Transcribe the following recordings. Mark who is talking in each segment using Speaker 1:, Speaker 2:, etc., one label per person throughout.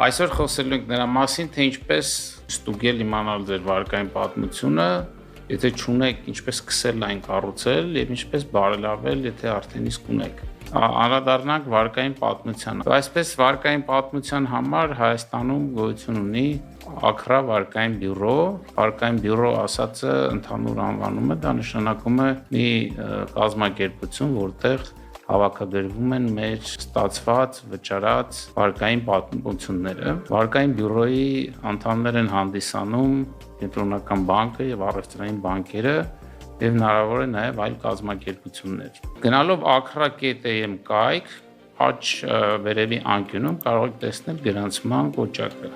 Speaker 1: Այսօր խոսելու ենք նրա մասին, թե ինչպես ստուգել իմանալ ձեր վարկային պատմությունը, եթե չունեք, ինչպես սկսել այն կառուցել եւ ինչպես բարելավել, եթե արդեն իսկ ունեք։ Անդրադառնանք վարկային պատմությանը։ Այսպես վարկային պատմության համար Հայաստանում գոյություն ունի Աքրա վարկային բյուրո։ Վարկային բյուրո ասածը ընդհանուր անվանում է, դա նշանակում է մի կազմակերպություն, որտեղ հավաքագրվում են մեր ստացված, վճարած վարկային պատմությունները։ Վարկային բյուրոյի անդամներ են հանդիսանում Կենտրոնական բանկը եւ առևտրային բանկերը եւ հնարավոր է նաեւ այլ կազմակերպություններ։ Գնալով akra.am կայք, աջ վերևի անկյունում կարող եք տեսնել գրանցման կոճակը։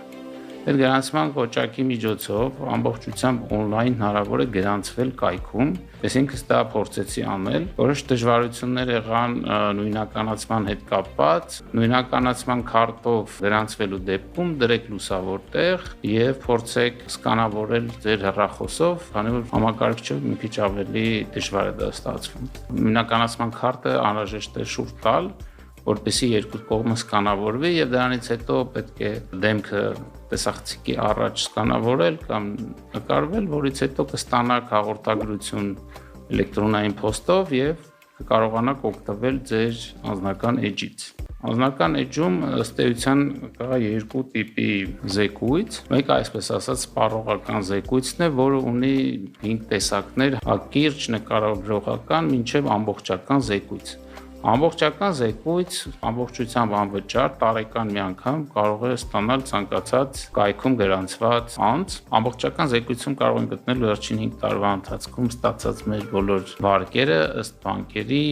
Speaker 1: Այդ գրանցման կոճակի միջոցով ամբողջությամբ on-line հնարավոր է գրանցվել կայքում, այսինքն դա փորձեցի անել, որոշ դժվարություններ եղան նույնականացման հետ կապված, նույնականացման քարտով գրանցվելու դեպքում դրեք լուսավոր տեղ եւ փորձեք սկանավորել ձեր հեռախոսով, քանի որ համակարգչը մի քիչ ավելի դժվար է դա ստացվում։ Նույնականացման քարտը անհրաժեշտ է շուրջ տալ, որպեսզի երկու կողմը սկանավորվի եւ դրանից հետո պետք է դեմքը տեսախցիկի առաջ սկանավորել կամ նկարվել, որից հետո կստանաք հաղորդագրություն էլեկտրոնային փոստով եւ կկարողանաք օգտվել ձեր անձնական էջից։ Անձնական էջում ըստ էության կա երկու տիպի զեկույց, մեկը այսպես ասած սպառողական զեկույցն է, որը ունի 5 տեսակներ՝ հակիրճ, նկարագրողական, մինչև ամբողջական զեկույց։ Ամբողջական զեկույց ամբողջությամբ անվճար տարեկան մի անգամ կարող է ստանալ ցանկացած կայքում գրանցված անձ։ Ամբողջական զեկույցում կարող են գտնել վերջին 5 տարվա ընթացքում ստացած մեր բոլոր վարկերը ըստ բանկերի,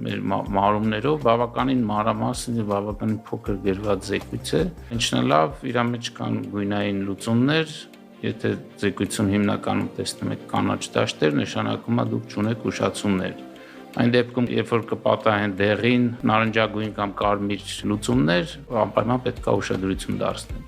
Speaker 1: մեր մարումներով բավականին մանրամասն եւ բավականին փոքր գրված զեկույց է։ Ինչն է լավ, իր մեջ կան գույնային լուծումներ։ Եթե զեկույցում հիմնականում տեսնում եք կանաչ դաշտեր, նշանակում է դուք չունեք ուշացումներ։ Այն դեպքում, երբ որ կպատահեն դեղին, նարնջագույն կամ կարմիր լուծումներ, անպայման պետք է ուշադրություն դարձնել։